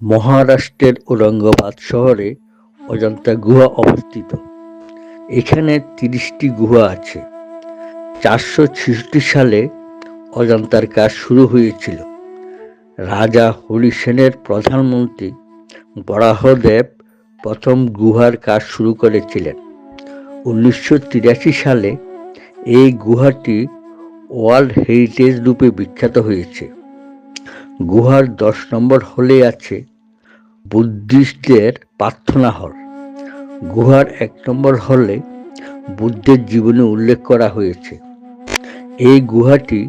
মহারাষ্ট্রের ঔরঙ্গাবাদ শহরে অজন্তা গুহা অবস্থিত। এখানে ৩০টি গুহা আছে। ৪৬৬ সালে অজন্তার কাজ শুরু হয়েছিল। রাজা হরি সেনের প্রধানমন্ত্রী বরাহদেব প্রথম গুহার কাজ শুরু করেছিলেন। ১৯৮৩ সালে এই গুহাটি ওয়ার্ল্ড হেরিটেজ রূপে বিখ্যাত হয়েছে। গুহার ১০ নম্বর হলে আছে বুদ্ধিস্টদের প্রার্থনা হল। গুহার ১ নম্বর হলে বুদ্ধের জীবনী উল্লেখ করা হয়েছে। এই গুহাটি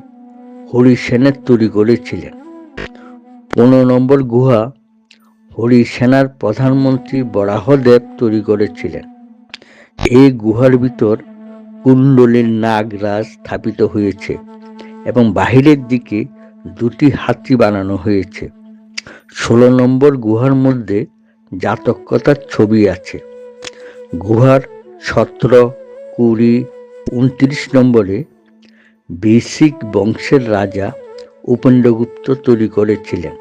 হরি সেনের তৈরি করেছিলেন। ১৫ নম্বর গুহা হরি সেনার প্রধানমন্ত্রী বরাহদেব তৈরি করেছিলেন। এই গুহার ভিতর কুণ্ডলীর নাগরাজ স্থাপিত হয়েছে এবং বাহিরের দিকে ২টি হাতি বানানো হয়েছে। ১৬ নম্বর গুহার মধ্যে জাতকতার ছবি আছে। গুহার ১৭, ২০, ২৯ নম্বরে বৈশিক বংশের রাজা উপেন্দ্রগুপ্ত তৈরি করেছিলেন।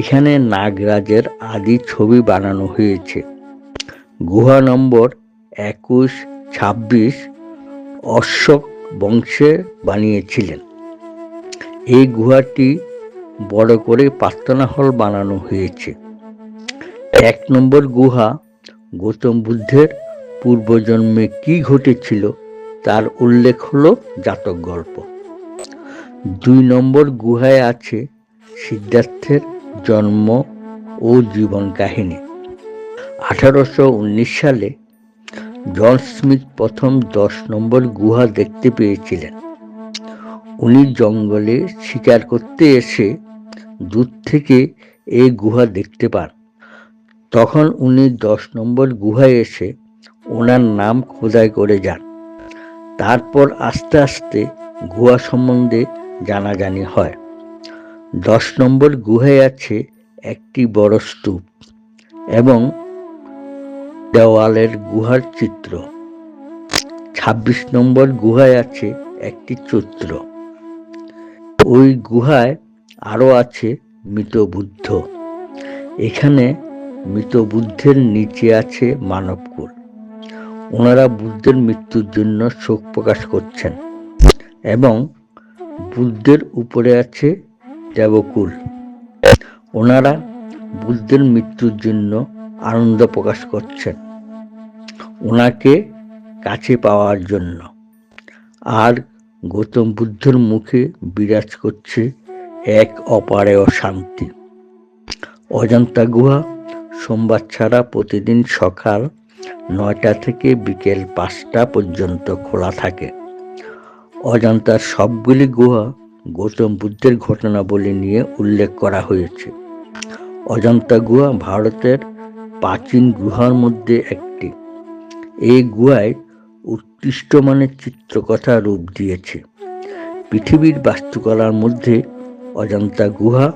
এখানে নাগরাজের আদি ছবি বানানো হয়েছে। গুহা নম্বর ২১, ২৬ অশোক বংশে বানিয়েছিলেন। এই গুহাটি বড় করে প্রার্থনা হল বানানো হয়েছে। ১ নম্বর গুহা গৌতম বুদ্ধের পূর্বজন্মে কি ঘটেছিল তার উল্লেখ হলো জাতক গল্প। ২ নম্বর গুহায় আছে সিদ্ধার্থের জন্ম ও জীবন কাহিনী। ১৮১৯ সালে জন স্মিথ প্রথম ১০ নম্বর গুহা দেখতে পেয়েছিলেন। উনি জঙ্গলে শিকার করতে এসে দূর থেকে এই গুহা দেখতে পান। তখন উনি ১০ নম্বর গুহায় এসে ওনার নাম খোদাই করে যান। তারপর আস্তে আস্তে গুহা সম্বন্ধে জানাজানি হয়। ১০ নম্বর গুহায় আছে একটি বড় স্তূপ এবং দেওয়ালের গুহার চিত্র। ২৬ নম্বর গুহায় আছে একটি চৈত্র। ওই গুহায় আরও আছে মৃত বুদ্ধ। এখানে মৃত বুদ্ধের নিচে আছে মানবকুল। ওনারা বুদ্ধের মৃত্যুর জন্য শোক প্রকাশ করছেন এবং বুদ্ধের উপরে আছে দেবকুল। ওনারা বুদ্ধের মৃত্যুর জন্য আনন্দ প্রকাশ করছেন ওনাকে কাছে পাওয়ার জন্য। আর গৌতম বুদ্ধের মুখে বিরাজ করছে এক অপারেয় শান্তি। অজন্তা গুহা সোমবার ছাড়া প্রতিদিন সকাল ৯টা থেকে বিকেল ৫টা পর্যন্ত খোলা থাকে। অজন্তার সবগুলি গুহা গৌতম বুদ্ধের ঘটনাবলী নিয়ে উল্লেখ করা হয়েছে। অজন্তা গুহা ভারতের প্রাচীন গুহার মধ্যে একটি। এই গুহায় উৎকৃষ্ট মানের চিত্রকথা রূপ দিয়েছে। পৃথিবীর বাস্তুকলার মধ্যে অজন্তা গুহা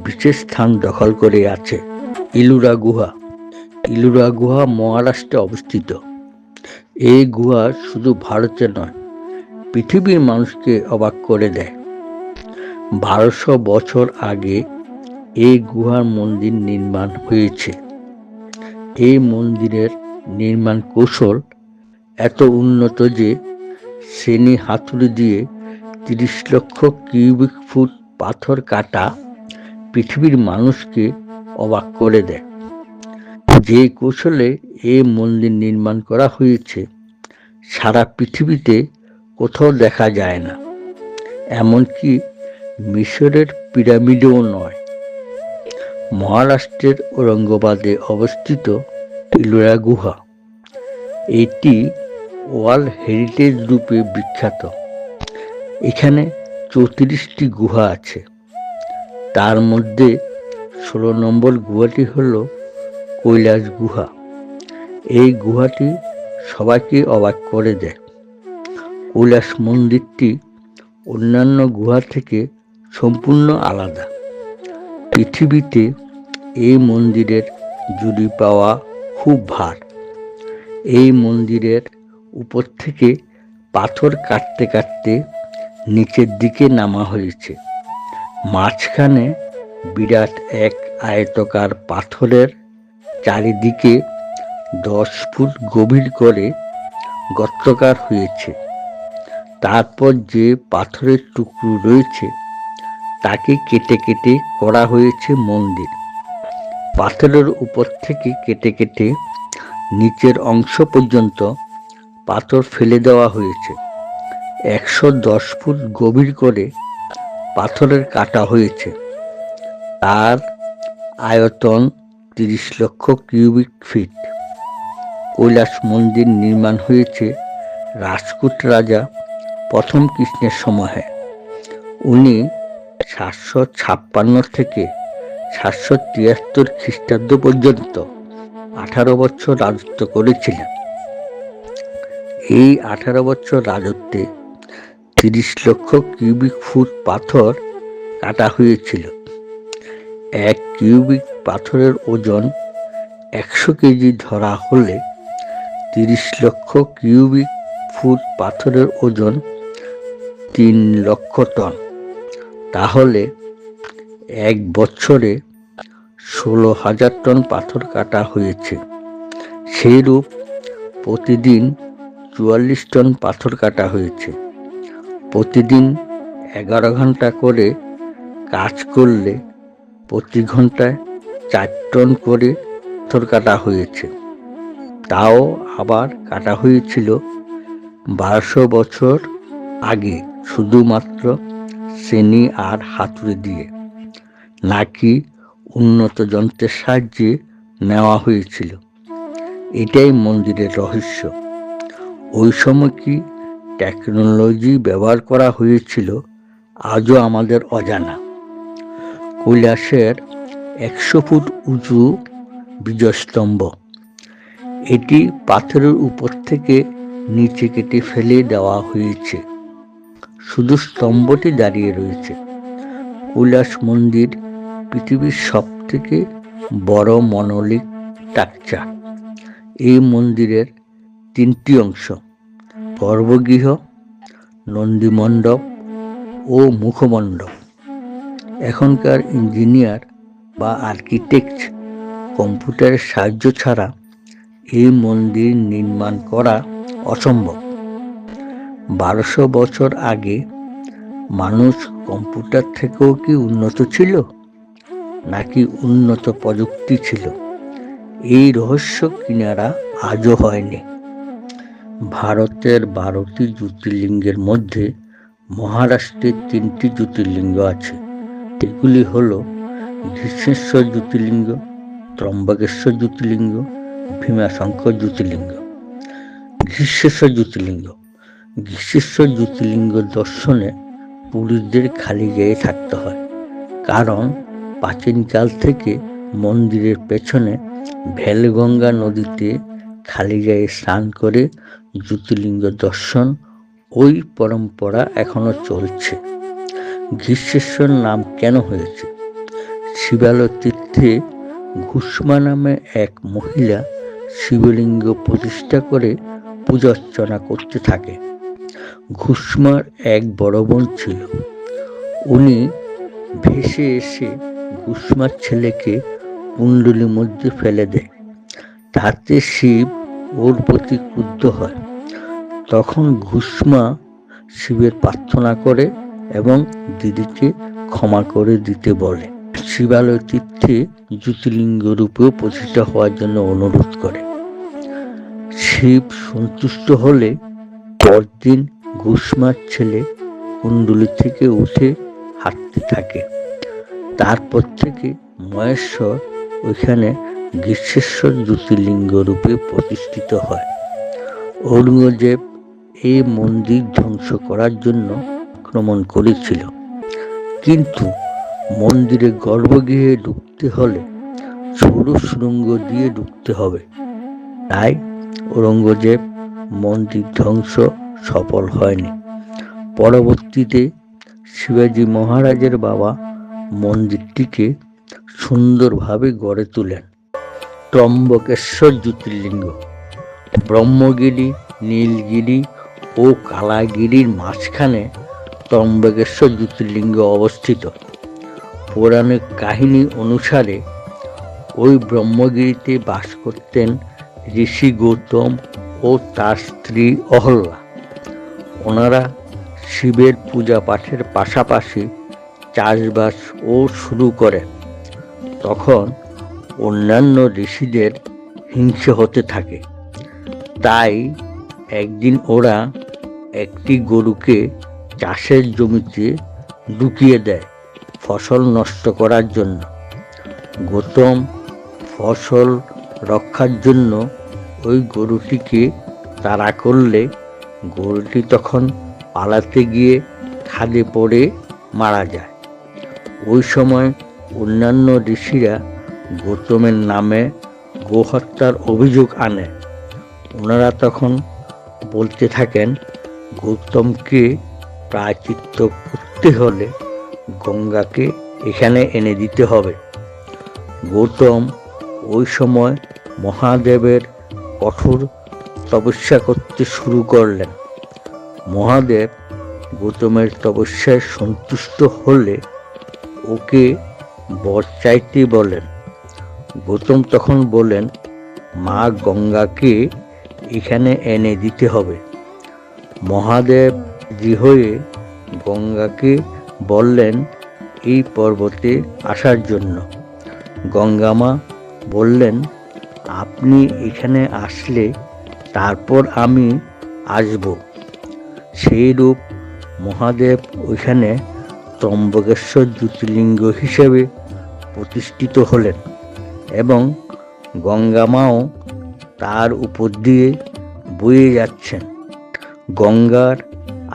বিশেষ স্থান দখল করে আছে। ইলোরা গুহা। ইলোরা গুহা মহারাষ্ট্রে অবস্থিত। এই গুহা শুধু ভারতে নয়, পৃথিবীর মানুষকে অবাক করে দেয়। ১২০০ বছর আগে এই গুহার মন্দির নির্মাণ হয়েছে। এই মন্দিরের নির্মাণ কৌশল এত উন্নত যে শ্রেণী হাতুড়ি দিয়ে ৩০ লক্ষ কিউবিক ফুট পাথর কাটা পৃথিবীর মানুষকে অবাক করে দেয়। যে কৌশলে এই মন্দির নির্মাণ করা হয়েছে সারা পৃথিবীতে কোথাও দেখা যায় না, এমনকি মিশরের পিরামিডেও নয়। মহারাষ্ট্রের ঔরঙ্গাবাদে অবস্থিত ইলোরা গুহা, এটি ওয়ার্ল্ড হেরিটেজ রূপে বিখ্যাত। এখানে ৩৪টি গুহা আছে। তার মধ্যে ১৬ নম্বর গুহাটি হল কৈলাস গুহা। এই গুহাটি সবাইকে অবাক করে দেয়। কৈলাস মন্দিরটি অন্যান্য গুহা থেকে সম্পূর্ণ আলাদা। পৃথিবীতে এই মন্দিরের জুড়ি পাওয়া খুব ভার। এই মন্দিরের উপর থেকে পাথর কাটতে কাটতে নিচের দিকে নামা হয়েছে। মাঝখানে বিরাট এক আয়তাকার পাথরের চারিদিকে 10 ফুট গভীর করে গর্তকার হয়েছে। তারপর যে পাথরের টুকরো রয়েছে তাকে কেটে কেটে করা হয়েছে মন্দির। পাথরের উপর থেকে কেটে কেটে নিচের অংশ পর্যন্ত পাথর ফেলে দেওয়া হয়েছে। 110 ফুট গভীর করে পাথরের কাটা হয়েছে। তার আয়তন 30 লক্ষ কিউবিক ফিট। কৈলাস মন্দির নির্মাণ হয়েছে রাজপুত রাজা প্রথম কৃষ্ণের সময়ে। উনি 756 থেকে 773 খ্রিস্টাব্দ পর্যন্ত 18 বছর রাজত্ব করেছিলেন। এই 18 বছর রাজত্বে 30 লক্ষ কিউবিক ফুট পাথর কাটা হয়েছিল। 1 কিউবিক পাথরের ওজন 100 কেজি ধরা হলে 30 লক্ষ কিউবিক ফুট পাথরের ওজন 3 লক্ষ টন। তাহলে 1 বছরে 16,000 টন পাথর কাটা হয়েছে। সেইরূপ প্রতিদিন 44 টন পাথর কাটা হয়েছে। প্রতিদিন 11 ঘন্টা করে কাজ করলে প্রতি ঘন্টায় 4 টন করে পাথর কাটা হয়েছে। তাও আবার কাটা হয়েছিল 1200 বছর আগে শুধুমাত্র শ্রেণী আর হাতুড়ি দিয়ে, নাকি উন্নত যন্ত্রের সাহায্যে নেওয়া হয়েছিল। এটাই মন্দিরের রহস্য। ওই সময় কি টেকনোলজি ব্যবহার করা হয়েছিল আজও আমাদের অজানা। কৈলাসের 100 ফুট উঁচু বিজয়স্তম্ভ, এটি পাথরের উপর থেকে নিচে কেটে ফেলে দেওয়া হয়েছে। শুধু স্তম্ভটি দাঁড়িয়ে রয়েছে। কৈলাস মন্দির পৃথিবীর সবথেকে বড় মনোলিথ স্ট্রাকচার। এই মন্দিরের 3টি অংশ: গর্ভগৃহ, নন্দীমণ্ডপ ও মুখমণ্ডপ। এখনকার ইঞ্জিনিয়ার বা আর্কিটেক্ট কম্পিউটারের সাহায্য ছাড়া এই মন্দির নির্মাণ করা অসম্ভব। 1200 বছর আগে মানুষ কম্পিউটার থেকেও কি উন্নত ছিল, নাকি উন্নত প্রযুক্তি ছিল? এই রহস্য কিনারা আজও হয়নি। ভারতের 12টি জ্যোতির্লিঙ্গের মধ্যে মহারাষ্ট্রের 3টি জ্যোতির্লিঙ্গ আছে। এগুলি হল ঘৃষ্ণেশ্বর জ্যোতির্লিঙ্গ, ত্রম্বকেশ্বর জ্যোতির্লিঙ্গ, ভীমাশঙ্কর জ্যোতির্লিঙ্গ। ঘৃষ্ণেশ্বর জ্যোতির্লিঙ্গ। ঘৃষ্ণেশ্বর জ্যোতির্লিঙ্গ দর্শনে পুরীদের খালি গায়ে থাকতে হয়, কারণ প্রাচীনকাল থেকে মন্দিরের পেছনে ভেলগঙ্গা নদীতে খালি গায়ে স্নান করে জ্যোতির্লিঙ্গ দর্শন, ওই পরম্পরা এখনো চলছে। ঘৃষ্ণেশ্বর নাম কেন হয়েছে? শিবালয় তীর্থে ঘুষ্মা নামে এক মহিলা শিবলিঙ্গ প্রতিষ্ঠা করে পূজা অর্চনা করতে থাকে। ঘুষ্মার এক বড় বোন ছিল। উনি ভেসে এসে ঘুষ্মার ছেলেকে কুণ্ডলীর মধ্যে ফেলে দেয়। তাতে শিব ওর প্রতি ক্রুদ্ধ হয়। তখন ঘুষ্মা শিবের প্রার্থনা করে এবং দিদিকে ক্ষমা করে দিতে বলে। শিবালয় তীর্থে জ্যোতির্লিঙ্গ রূপেও প্রতিষ্ঠা হওয়ার জন্য অনুরোধ করে। শিব সন্তুষ্ট হলে পরদিন ঘুষ্মার ছেলে কুণ্ডলী থেকে উঠে হাঁটতে থাকে। তারপর থেকে মহেশ্বর ওইখানে ঘৃষ্ণেশ্বর জ্যোতির্লিঙ্গ রূপে প্রতিষ্ঠিত হয়। ঔরঙ্গজেব এই মন্দির ধ্বংস করার জন্য আক্রমণ করেছিল, কিন্তু মন্দিরে গর্ভগৃহে ঢুকতে হলে সরু সুড়ঙ্গ দিয়ে ঢুকতে হবে। তাই ঔরঙ্গজেব মন্দির ধ্বংস সফল হয়নি। পরবর্তীতে শিবাজি মহারাজের বাবা মন্দিরটিকে সুন্দরভাবে গড়ে তোলেন। ত্রম্বকেশ্বর জ্যোতির্লিঙ্গ। ব্রহ্মগিরি, নীলগিরি ও কালাগিরির মাঝখানে ত্রম্বকেশ্বর জ্যোতির্লিঙ্গ অবস্থিত। পৌরাণিক কাহিনী অনুসারে ওই ব্রহ্মগিরিতে বাস করতেন ঋষি গৌতম ও তার স্ত্রী অহল্যা। ওনারা শিবের পূজা পাঠের পাশাপাশি চাষবাসও শুরু করেন। তখন অন্যান্য ঋষিদের হিংসে হতে থাকে, তাই একদিন ওরা একটি গরুকে চাষের জমিতে ঢুকিয়ে দেয় ফসল নষ্ট করার জন্য। গৌতম ফসল রক্ষার জন্য ওই গরুটিকে তাড়া করলে গরুটি তখন পালাতে গিয়ে খাদে পড়ে মারা যায়। ওই সময় অন্যান্য ঋষিরা গৌতমের নামে গোহত্যার অভিযোগ আনে। ওনারা তখন বলতে থাকেন, গৌতমকে প্রায়শ্চিত্ত করতে হলে গঙ্গাকে এখানে এনে দিতে হবে। গৌতম ওই সময় মহাদেবের কঠোর তপস্যা করতে শুরু করলেন। মহাদেব গৌতমের তপস্যায় সন্তুষ্ট হলে ওকে বর চাইতে বলেন। গৌতম তখন বলেন, মা গঙ্গাকে এখানে এনে দিতে হবে। মহাদেব রাজি হয়ে গঙ্গাকে বললেন এই পর্বতে আসার জন্য। গঙ্গামা বললেন, আপনি এখানে আসলে তারপর আমি আসব। সেই রূপ মহাদেব ওইখানে ত্রম্বকেশ্বর জ্যোতির্লিঙ্গ হিসেবে প্রতিষ্ঠিত হলেন এবং গঙ্গামাও তার উপর দিয়ে বয়ে যাচ্ছেন। গঙ্গার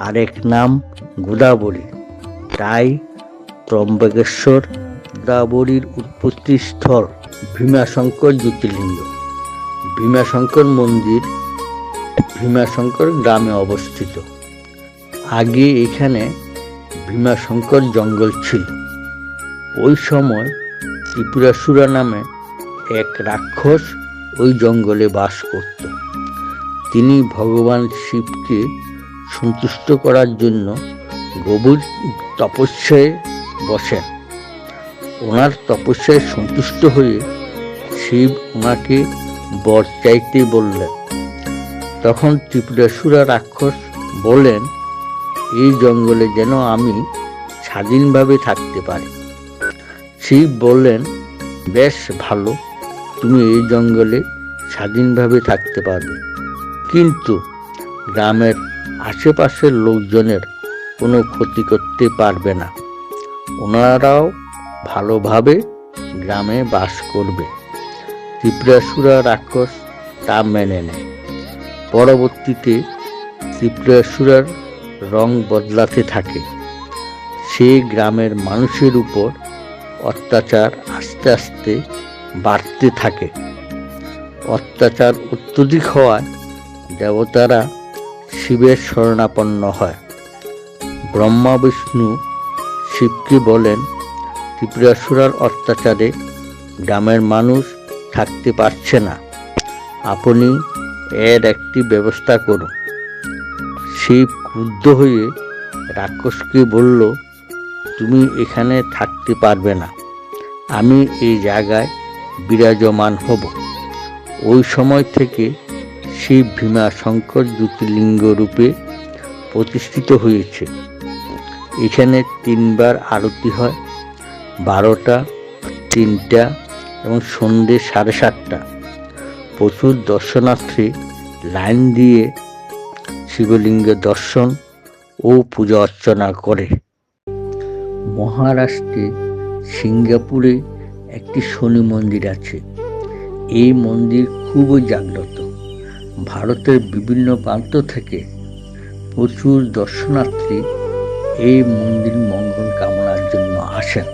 আরেক নাম গোদাবরী, তাই ত্রম্বকেশ্বর গোদাবরীর উৎপত্তি স্থল ভীমাশঙ্কর জ্যোতির্লিঙ্গ। ভীমাশঙ্কর মন্দির ভীমাশঙ্কর গ্রামে অবস্থিত। আগে এখানে ভীমাশঙ্কর জঙ্গল ছিল। ওই সময় ত্রিপুরাসুরা নামে এক রাক্ষস ওই জঙ্গলে বাস করত। তিনি ভগবান শিবকে সন্তুষ্ট করার জন্য গভীর তপস্যায় বসেন। ওনার তপস্যায় সন্তুষ্ট হয়ে শিব ওনাকে বর চাইতে বললেন। তখন ত্রিপুরাসুরা রাক্ষস বলেন, এই জঙ্গলে যেন আমি স্বাধীনভাবে থাকতে পারি। শিব বললেন, বেশ ভালো, তুমি এই জঙ্গলে স্বাধীনভাবে থাকতে পারবে, কিন্তু গ্রামের আশেপাশের লোকজনের কোনো ক্ষতি করতে পারবে না। ওনারাও ভালোভাবে গ্রামে বাস করবে। ত্রিপুরাসুরা রাক্ষস তা মেনে নেয়। পরবর্তীতে ত্রিপুরাসুরার রং বদলাতে থাকে। সে গ্রামের মানুষের উপর অত্যাচার আস্তে আস্তে বাড়তে থাকে। অত্যাচার অত্যধিক হওয়ায় দেবতারা শিবের শরণাপন্ন হয়। ব্রহ্মা বিষ্ণু শিবকে বলেন, ত্রিপুরাসুরার অত্যাচারে গ্রামের মানুষ থাকতে পারছে না, আপনি এর একটি ব্যবস্থা করুন। শিব ক্রুদ্ধ হয়ে রাক্ষসকে বলল, তুমি এখানে থাকতে পারবে না, আমি এই জায়গায় বিরাজমান হব। ওই সময় থেকে শিব ভীমাশঙ্কর জ্যোতির্লিঙ্গ রূপে প্রতিষ্ঠিত হয়েছে। এখানে 3 বার আরতি হয়, 12টা, 3টা এবং সন্ধ্যে 7:30টা। প্রচুর দর্শনার্থী লাইন দিয়ে শিবলিঙ্গের দর্শন ও পূজা অর্চনা করে। মহারাষ্ট্রে সিঙ্গাপুরে একটি শনি মন্দির আছে। এই মন্দির খুবই জাগ্রত। ভারতের বিভিন্ন প্রান্ত থেকে প্রচুর দর্শনার্থী এই মন্দির মঙ্গল কামনার জন্য আসেন।